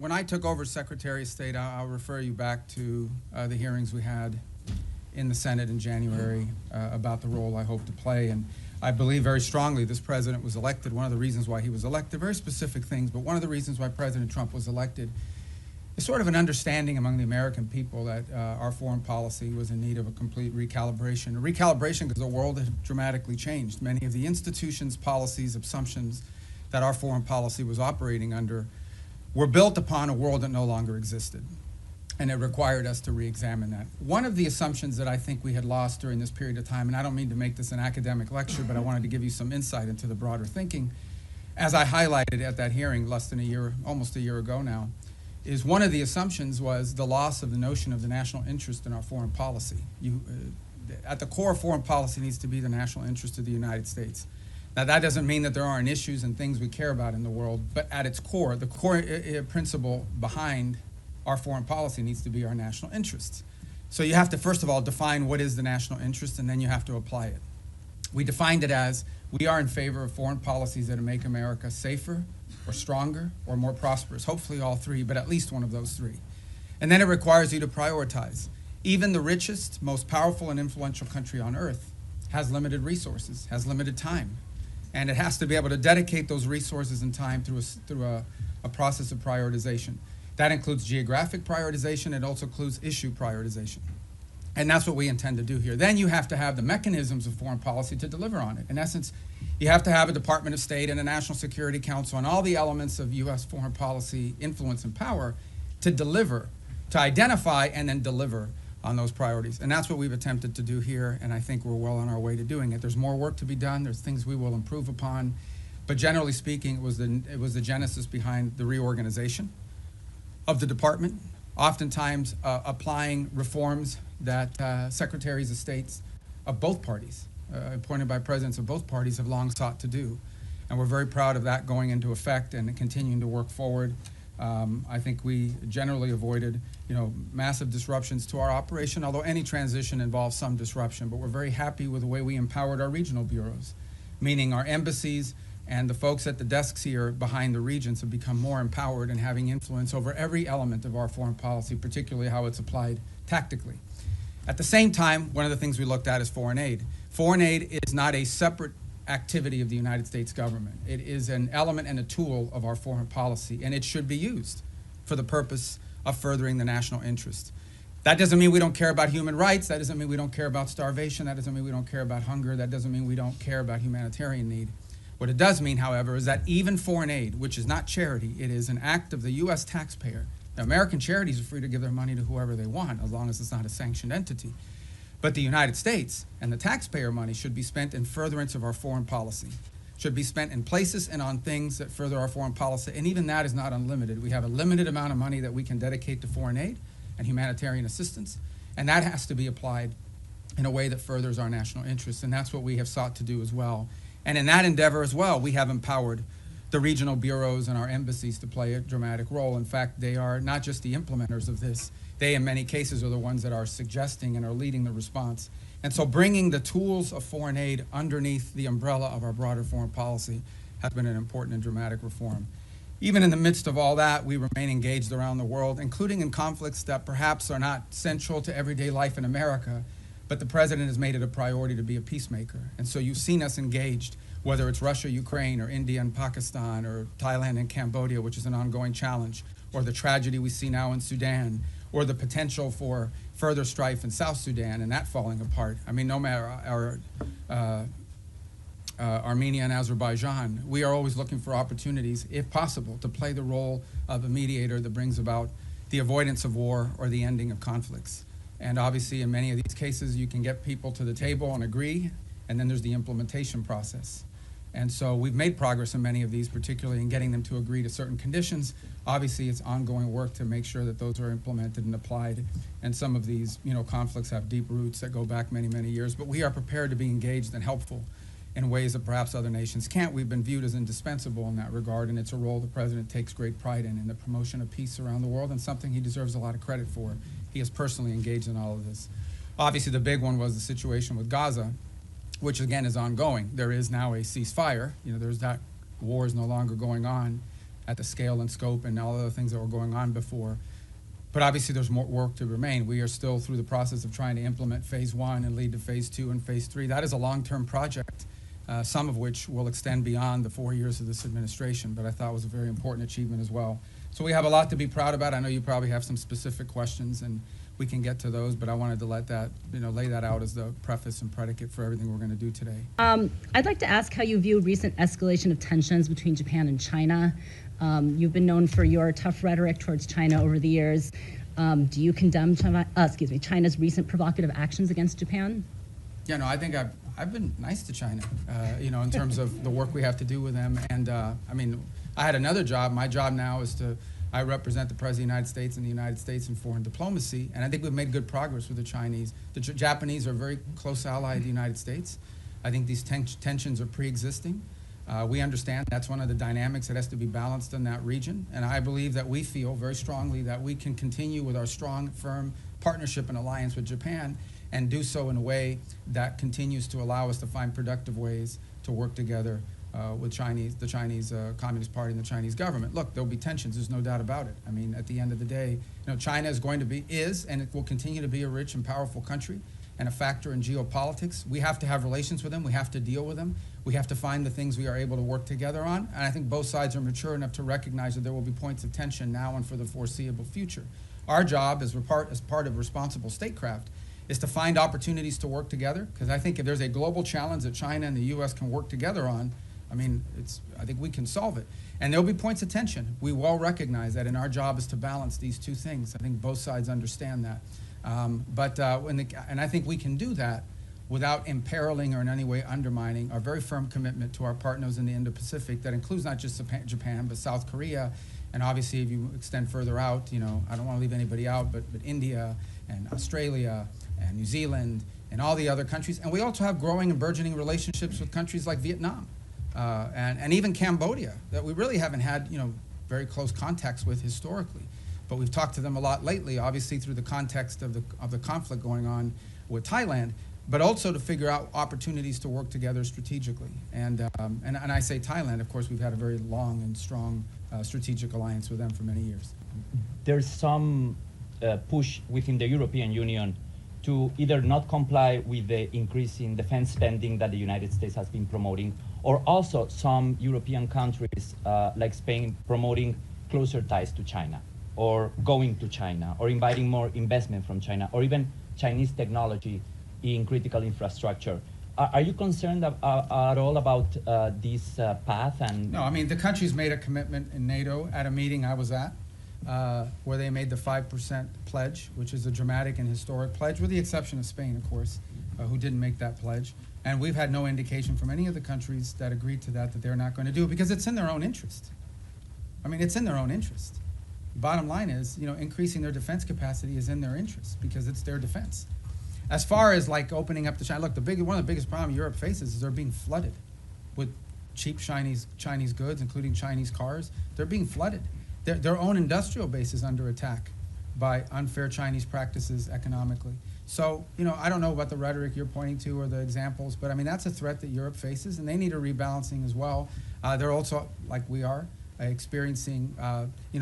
when I took over Secretary of State, I'll refer you back to the hearings we had in the Senate in January about the role I hope to play. And I believe very strongly this president was elected. One of the reasons why he was elected, very specific things, but one of the reasons why President Trump was elected is sort of an understanding among the American people that our foreign policy was in need of a complete recalibration. A recalibration because the world had dramatically changed. Many of the institutions, policies, assumptions that our foreign policy was operating under were built upon a world that no longer existed. And it required us to re-examine that. One of the assumptions that I think we had lost during this period of time, and I don't mean to make this an academic lecture, but I wanted to give you some insight into the broader thinking, as I highlighted at that hearing less than a year, almost a year ago now, is one of the assumptions was the loss of the notion of the national interest in our foreign policy. At the core of foreign policy needs to be the national interest of the United States. Now, that doesn't mean that there aren't issues and things we care about in the world, but at its core, the core principle behind our foreign policy needs to be our national interests. So you have to, first of all, define what is the national interest, and then you have to apply it. We defined it as we are in favor of foreign policies that make America safer or stronger or more prosperous, hopefully all three, but at least one of those three. And then it requires you to prioritize. Even the richest, most powerful and influential country on earth has limited resources, has limited time. And it has to be able to dedicate those resources and time through a process of prioritization. That includes geographic prioritization. It also includes issue prioritization. And that's what we intend to do here. Then you have to have the mechanisms of foreign policy to deliver on it. In essence, you have to have a Department of State and a National Security Council and all the elements of U.S. foreign policy influence and power to deliver, to identify and then deliver on those priorities. And that's what we've attempted to do here, and I think we're well on our way to doing it. There's more work to be done. There's things we will improve upon. But generally speaking, it was the genesis behind the reorganization of the department, oftentimes applying reforms that secretaries of states of both parties, appointed by presidents of both parties, have long sought to do. And we're very proud of that going into effect and continuing to work forward. I think we generally avoided, massive disruptions to our operation, although any transition involves some disruption. But we're very happy with the way we empowered our regional bureaus, meaning our embassies and the folks at the desks here behind the regions have become more empowered and having influence over every element of our foreign policy, particularly how it's applied tactically. At the same time, one of the things we looked at is foreign aid. Foreign aid is not a separate activity of the United States government. It is an element and a tool of our foreign policy, and it should be used for the purpose of furthering the national interest. That doesn't mean we don't care about human rights. That doesn't mean we don't care about starvation. That doesn't mean we don't care about hunger. That doesn't mean we don't care about humanitarian need. What it does mean, however, is that even foreign aid, which is not charity, it is an act of the U.S. taxpayer. Now, American charities are free to give their money to whoever they want, as long as it's not a sanctioned entity. But the United States and the taxpayer money should be spent in furtherance of our foreign policy, should be spent in places and on things that further our foreign policy, and even that is not unlimited. We have a limited amount of money that we can dedicate to foreign aid and humanitarian assistance, and that has to be applied in a way that furthers our national interests, and that's what we have sought to do as well. And in that endeavor as well, we have empowered the regional bureaus and our embassies to play a dramatic role. In fact, they are not just the implementers of this. They, in many cases, are the ones that are suggesting and are leading the response. And so bringing the tools of foreign aid underneath the umbrella of our broader foreign policy has been an important and dramatic reform. Even in the midst of all that, we remain engaged around the world, including in conflicts that perhaps are not central to everyday life in America, but the president has made it a priority to be a peacemaker. And so you've seen us engaged, whether it's Russia, Ukraine, or India and Pakistan, or Thailand and Cambodia, which is an ongoing challenge, or the tragedy we see now in Sudan, or the potential for further strife in South Sudan and that falling apart. I mean, no matter Armenia and Azerbaijan, we are always looking for opportunities, if possible, to play the role of a mediator that brings about the avoidance of war or the ending of conflicts. And obviously, in many of these cases, you can get people to the table and agree, and then there's the implementation process. And so we've made progress in many of these, particularly in getting them to agree to certain conditions. Obviously, it's ongoing work to make sure that those are implemented and applied. And some of these, conflicts have deep roots that go back many, many years. But we are prepared to be engaged and helpful in ways that perhaps other nations can't. We've been viewed as indispensable in that regard, and it's a role the president takes great pride in the promotion of peace around the world, and something he deserves a lot of credit for. He is personally engaged in all of this. Obviously, the big one was the situation with Gaza, which again is ongoing. There is now a ceasefire. There's that war is no longer going on. at the scale and scope and all the things that were going on before. But obviously there's more work to remain. We are still through the process of trying to implement phase 1 and lead to phase 2 and phase 3. That is a long-term project, some of which will extend beyond the 4 years of this administration, but I thought was a very important achievement as well. So we have a lot to be proud about. I know you probably have some specific questions, and we can get to those, but I wanted to let that, lay that out as the preface and predicate for everything we're going to do today. I'd like to ask how you view recent escalation of tensions between Japan and China. You've been known for your tough rhetoric towards China over the years. Do you condemn China's recent provocative actions against Japan? Yeah, no, I think I've been nice to China, in terms of the work we have to do with them. And I had another job. My job now is I represent the President of the United States and the United States in foreign diplomacy, and I think we've made good progress with the Chinese. The Japanese are a very close ally of the United States. I think these tensions are pre-existing. We understand that's one of the dynamics that has to be balanced in that region, and I believe that we feel very strongly that we can continue with our strong, firm partnership and alliance with Japan and do so in a way that continues to allow us to find productive ways to work together with the Chinese Communist Party and the Chinese government. Look, there'll be tensions, there's no doubt about it. I mean, at the end of the day, China is and it will continue to be a rich and powerful country and a factor in geopolitics. We have to have relations with them, we have to deal with them, we have to find the things we are able to work together on, and I think both sides are mature enough to recognize that there will be points of tension now and for the foreseeable future. Our job as part of responsible statecraft is to find opportunities to work together, because I think if there's a global challenge that China and the U.S. can work together on, I think we can solve it. And there'll be points of tension. We well recognize that, and our job is to balance these two things. I think both sides understand that. And I think we can do that without imperiling or in any way undermining our very firm commitment to our partners in the Indo-Pacific. That includes not just Japan, but South Korea, and obviously if you extend further out, I don't want to leave anybody out, but India and Australia and New Zealand and all the other countries. And we also have growing and burgeoning relationships with countries like Vietnam. And even Cambodia, that we really haven't had very close contacts with historically, but we've talked to them a lot lately, obviously through the context of the conflict going on with Thailand, but also to figure out opportunities to work together strategically. And I say Thailand, of course, we've had a very long and strong strategic alliance with them for many years. There's some push within the European Union to either not comply with the increase in defense spending that the United States has been promoting, or also some European countries like Spain promoting closer ties to China, or going to China, or inviting more investment from China, or even Chinese technology in critical infrastructure. Are you concerned at all about this path? No, the countries made a commitment in NATO at a meeting I was at, where they made the 5% pledge, which is a dramatic and historic pledge, with the exception of Spain, of course, who didn't make that pledge. And we've had no indication from any of the countries that agreed to that they're not going to do it, because it's in their own interest. It's in their own interest. Bottom line is, increasing their defense capacity is in their interest, because it's their defense. As far as opening up to China, look, one of the biggest problems Europe faces is they're being flooded with cheap Chinese goods, including Chinese cars. They're being flooded. Their own industrial base is under attack by unfair Chinese practices economically. So, I don't know about the rhetoric you're pointing to or the examples, but that's a threat that Europe faces, and they need a rebalancing as well. They're also, like we are, experiencing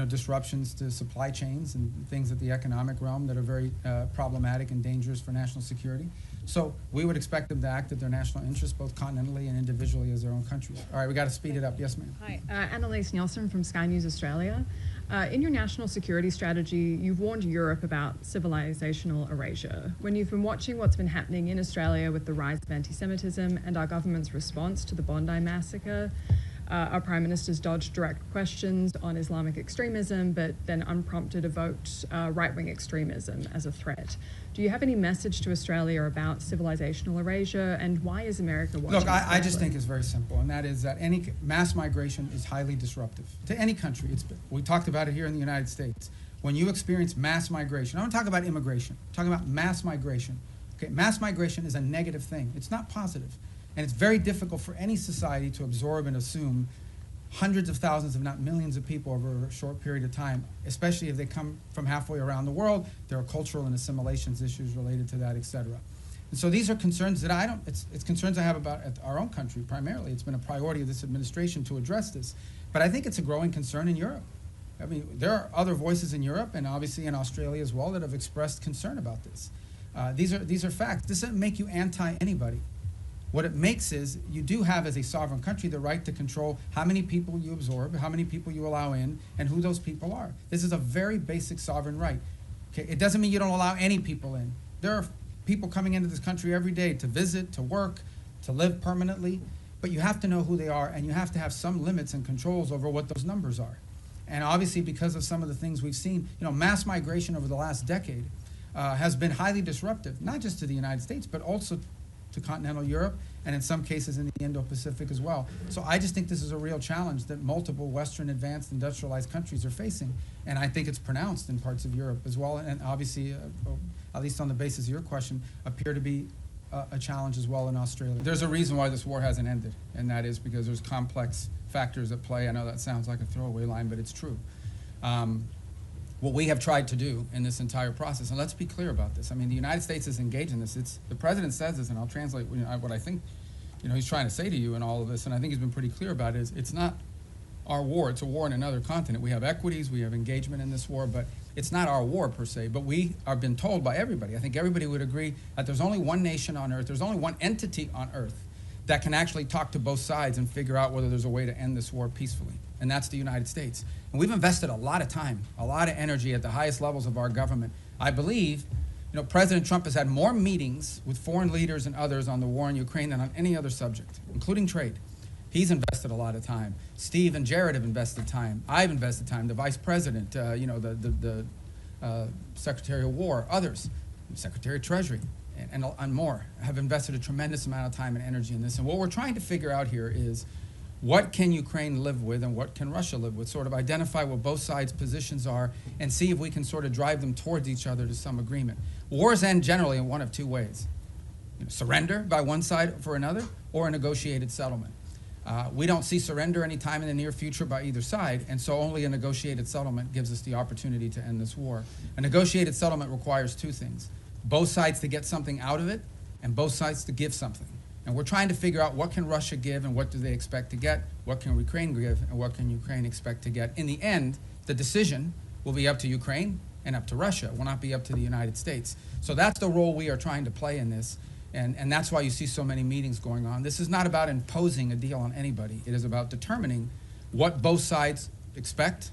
disruptions to supply chains and things at the economic realm that are very problematic and dangerous for national security. So we would expect them to act at their national interests, both continentally and individually as their own countries. All right, we got to speed it up. Yes, ma'am. Hi, Annalise Nielsen from Sky News Australia. In your national security strategy, you've warned Europe about civilizational erasure. When you've been watching what's been happening in Australia with the rise of anti-Semitism and our government's response to the Bondi massacre, our Prime Minister's dodged direct questions on Islamic extremism, but then unprompted evoked right-wing extremism as a threat. Do you have any message to Australia about civilizational erasure, and why is America watching? Look, I just think it's very simple, and that is that any mass migration is highly disruptive to any country. We talked about it here in the United States. When you experience mass migration, I don't talk about immigration, I'm talking about mass migration. Okay, mass migration is a negative thing. It's not positive. And it's very difficult for any society to absorb and assume hundreds of thousands, if not millions of people over a short period of time, especially if they come from halfway around the world. There are cultural and assimilations issues related to that, et cetera. And so these are concerns that it's concerns I have about our own country primarily. It's been a priority of this administration to address this. But I think it's a growing concern in Europe. I mean, there are other voices in Europe and obviously in Australia as well that have expressed concern about this. These are facts. This doesn't make you anti-anybody. What it makes is you do have, as a sovereign country, the right to control how many people you absorb, how many people you allow in, and who those people are. This is a very basic sovereign right. Okay? It doesn't mean you don't allow any people in. There are people coming into this country every day to visit, to work, to live permanently, but you have to know who they are, and you have to have some limits and controls over what those numbers are. And obviously, because of some of the things we've seen, mass migration over the last decade has been highly disruptive, not just to the United States, but also to continental Europe, and in some cases in the Indo-Pacific as well. So I just think this is a real challenge that multiple Western advanced industrialized countries are facing, and I think it's pronounced in parts of Europe as well, and obviously, at least on the basis of your question, appear to be a challenge as well in Australia. There's a reason why this war hasn't ended, and that is because there's complex factors at play. I know that sounds like a throwaway line, but it's true. What we have tried to do in this entire process, and let's be clear about this. I mean, the United States is engaged in this. The president says this, and I'll translate what I think he's trying to say to you in all of this, and I think he's been pretty clear about it, is it's not our war. It's a war in another continent. We have equities, we have engagement in this war, but it's not our war per se. But we are been told by everybody, I think everybody would agree, that there's only one nation on earth, there's only one entity on earth that can actually talk to both sides and figure out whether there's a way to end this war peacefully, and that's the United States. And we've invested a lot of time, a lot of energy at the highest levels of our government. I believe, President Trump has had more meetings with foreign leaders and others on the war in Ukraine than on any other subject, including trade. He's invested a lot of time. Steve and Jared have invested time. I've invested time. The Vice President, the Secretary of War, others, Secretary of Treasury, and more, have invested a tremendous amount of time and energy in this. And what we're trying to figure out here is, what can Ukraine live with and what can Russia live with? Sort of identify what both sides' positions are and see if we can sort of drive them towards each other to some agreement. Wars end generally in one of two ways. Surrender by one side for another, or a negotiated settlement. We don't see surrender anytime in the near future by either side, and so only a negotiated settlement gives us the opportunity to end this war. A negotiated settlement requires two things: both sides to get something out of it, and both sides to give something. And we're trying to figure out, what can Russia give and what do they expect to get? What can Ukraine give and what can Ukraine expect to get? In the end, the decision will be up to Ukraine and up to Russia. It will not be up to the United States. So that's the role we are trying to play in this. And that's why you see so many meetings going on. This is not about imposing a deal on anybody. It is about determining what both sides expect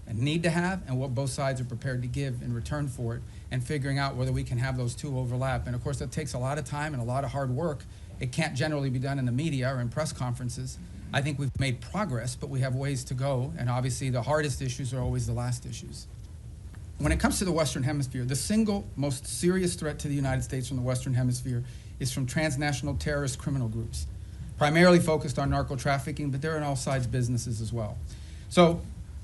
and need to have and what both sides are prepared to give in return for it, and figuring out whether we can have those two overlap. And of course, that takes a lot of time and a lot of hard work. It can't generally be done in the media or in press conferences. I think we've made progress, but we have ways to go, and obviously the hardest issues are always the last issues. When it comes to the Western Hemisphere, the single most serious threat to the United States from the Western Hemisphere is from transnational terrorist criminal groups, primarily focused on narco trafficking, but they're in all sides businesses as well. So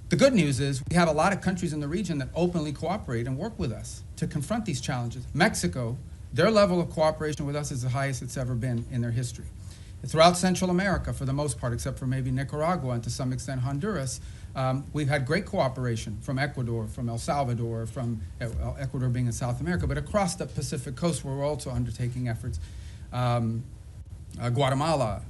the good news is we have a lot of countries in the region that openly cooperate and work with us to confront these challenges. Mexico, their level of cooperation with us is the highest it's ever been in their history. Throughout Central America, for the most part, except for maybe Nicaragua and to some extent Honduras, we've had great cooperation from Ecuador, from El Salvador, from Ecuador being in South America, but across the Pacific coast where we're also undertaking efforts. Guatemala,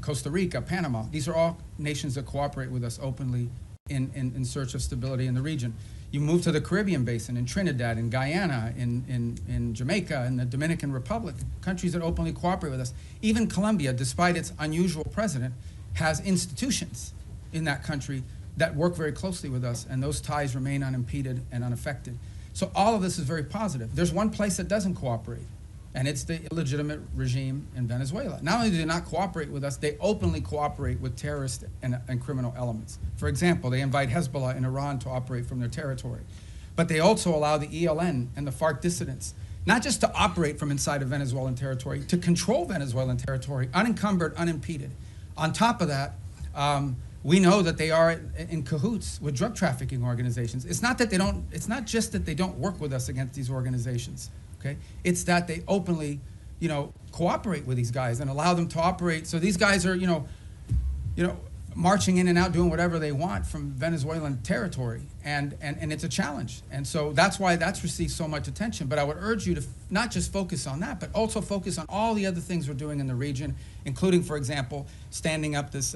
Costa Rica, Panama, these are all nations that cooperate with us openly in search of stability in the region. You move to the Caribbean basin, in Trinidad, in Guyana, in Jamaica, in the Dominican Republic, countries that openly cooperate with us. Even Colombia, despite its unusual president, has institutions in that country that work very closely with us, and those ties remain unimpeded and unaffected. So all of this is very positive. There's one place that doesn't cooperate, and it's the illegitimate regime in Venezuela. Not only do they not cooperate with us, they openly cooperate with terrorist and criminal elements. For example, they invite Hezbollah in Iran to operate from their territory. But they also allow the ELN and the FARC dissidents not just to operate from inside of Venezuelan territory, to control Venezuelan territory, unencumbered, unimpeded. On top of that, we know that they are in cahoots with drug trafficking organizations. It's not just that they don't work with us against these organizations. Okay? It's that they openly, cooperate with these guys and allow them to operate. So these guys are, marching in and out, doing whatever they want from Venezuelan territory, and it's a challenge. And so that's why that's received so much attention. But I would urge you to not just focus on that, but also focus on all the other things we're doing in the region, including, for example, standing up this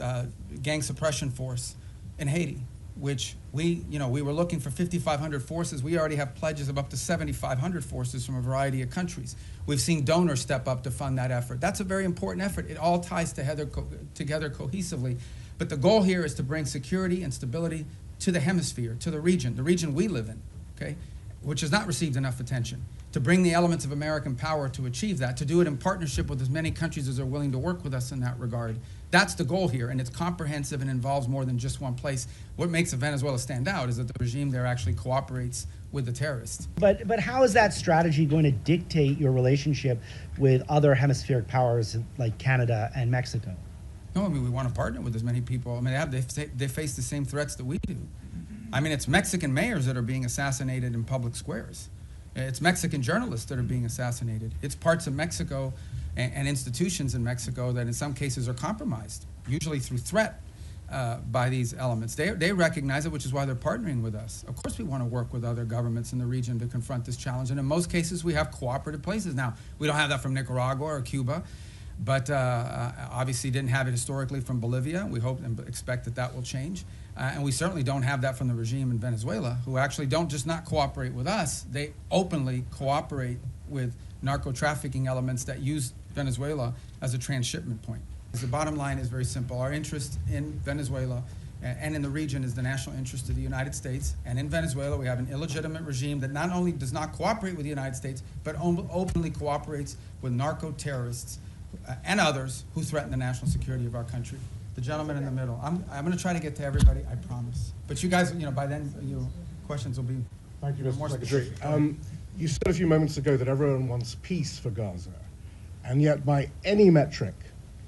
gang suppression force in Haiti, which we were looking for 5,500 forces. We already have pledges of up to 7,500 forces from a variety of countries. We've seen donors step up to fund that effort. That's a very important effort. It all ties together cohesively. But the goal here is to bring security and stability to the hemisphere, to the region we live in, okay, which has not received enough attention. To bring the elements of American power to achieve that, to do it in partnership with as many countries as are willing to work with us in that regard. That's the goal here, and it's comprehensive and involves more than just one place. What makes Venezuela stand out is that the regime there actually cooperates with the terrorists. But how is that strategy going to dictate your relationship with other hemispheric powers like Canada and Mexico? No, I mean, we want to partner with as many people. I mean, they face the same threats that we do. I mean, it's Mexican mayors that are being assassinated in public squares. It's Mexican journalists that are being assassinated. It's parts of Mexico and institutions in Mexico that in some cases are compromised, usually through threat by these elements. They recognize it, which is why they're partnering with us. Of course we want to work with other governments in the region to confront this challenge, and in most cases we have cooperative places. Now, we don't have that from Nicaragua or Cuba, but obviously didn't have it historically from Bolivia. We hope and expect that that will change. And we certainly don't have that from the regime in Venezuela, who actually don't just not cooperate with us, they openly cooperate with narco-trafficking elements that use Venezuela as a transshipment point. The bottom line is very simple. Our interest in Venezuela and in the region is the national interest of the United States. And in Venezuela, we have an illegitimate regime that not only does not cooperate with the United States, but openly cooperates with narco-terrorists and others who threaten the national security of our country. The gentleman in the middle. I'm going to try to get to everybody, I promise. But you guys, by then, your questions will be Thank you, more Mr. Secretary. specific. You said a few moments ago that everyone wants peace for Gaza, and yet by any metric,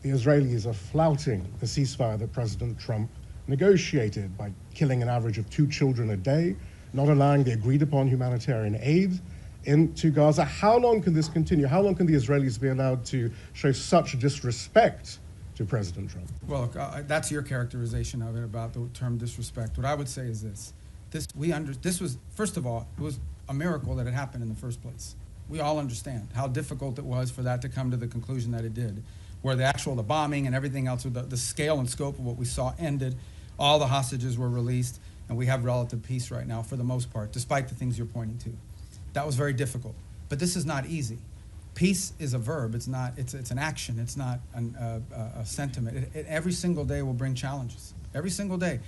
the Israelis are flouting the ceasefire that President Trump negotiated by killing an average of 2 children a day, not allowing the agreed-upon humanitarian aid into Gaza. How long can this continue? How long can the Israelis be allowed to show such disrespect to President Trump? Well, look, that's your characterization of it about the term disrespect. What I would say is this. This was, first of all, it was a miracle that it happened in the first place. We all understand how difficult it was for that to come to the conclusion that it did, where the bombing and everything else, the scale and scope of what we saw ended, all the hostages were released, and we have relative peace right now for the most part, despite the things you're pointing to. That was very difficult. But this is not easy. Peace is a verb. It's an action. It's not a sentiment. Every single day will bring challenges. Every single day.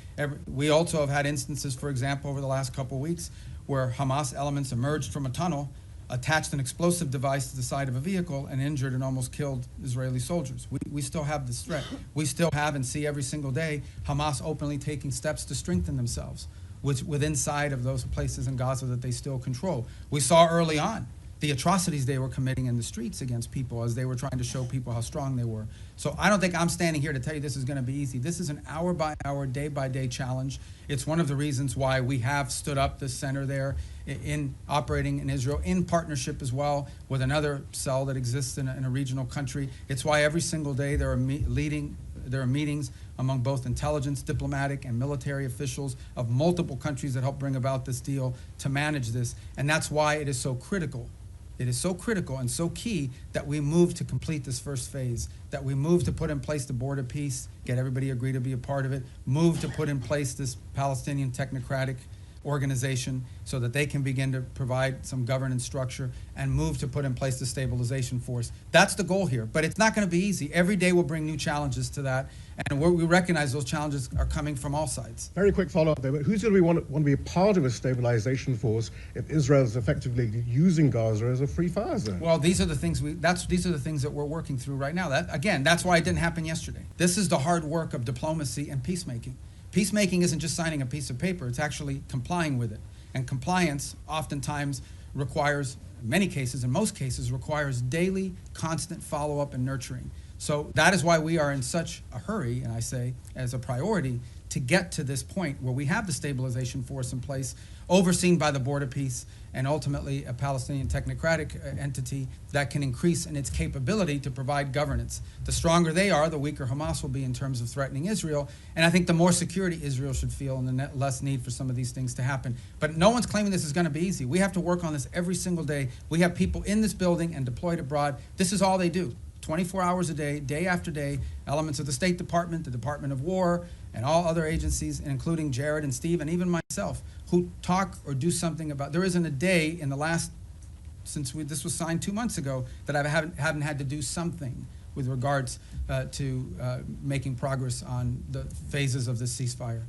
We also have had instances, for example, over the last couple of weeks, where Hamas elements emerged from a tunnel, attached an explosive device to the side of a vehicle, and injured and almost killed Israeli soldiers. We still have this threat. We still have and see every single day Hamas openly taking steps to strengthen themselves within inside of those places in Gaza that they still control. We saw early on the atrocities they were committing in the streets against people as they were trying to show people how strong they were. So I don't think I'm standing here to tell you this is going to be easy. This is an hour-by-hour, day-by-day challenge. It's one of the reasons why we have stood up this center there in operating in Israel in partnership as well with another cell that exists in a regional country. It's why every single day there are meetings among both intelligence, diplomatic, and military officials of multiple countries that help bring about this deal to manage this. And that's why it is so critical. It is so critical and so key that we move to complete this first phase, that we move to put in place the board of peace, get everybody agree to be a part of it, move to put in place this Palestinian technocratic organization so that they can begin to provide some governance structure, and move to put in place the stabilization force. That's the goal here, but it's not going to be easy. Every day will bring new challenges to that, and we recognize those challenges are coming from all sides. Very quick follow-up there, but who's going to want to be a part of a stabilization force if Israel is effectively using Gaza as a free fire zone? Well, these are the things these are the things that we're working through right now. That's why it didn't happen yesterday. This is the hard work of diplomacy and peacemaking. Peacemaking isn't just signing a piece of paper, it's actually complying with it. And compliance oftentimes requires, in many cases, in most cases, requires daily, constant follow-up and nurturing. So that is why we are in such a hurry, and I say as a priority, to get to this point where we have the stabilization force in place, overseen by the Board of Peace, and ultimately a Palestinian technocratic entity that can increase in its capability to provide governance. The stronger they are, the weaker Hamas will be in terms of threatening Israel. And I think the more security Israel should feel and the less need for some of these things to happen. But no one's claiming this is going to be easy. We have to work on this every single day. We have people in this building and deployed abroad. This is all they do. 24 hours a day, day after day, elements of the State Department, the Department of War, and all other agencies, including Jared and Steve and even myself, who talk or do something about. There isn't a day in the last, since this was signed 2 months ago, that I haven't had to do something with regards to making progress on the phases of the ceasefire.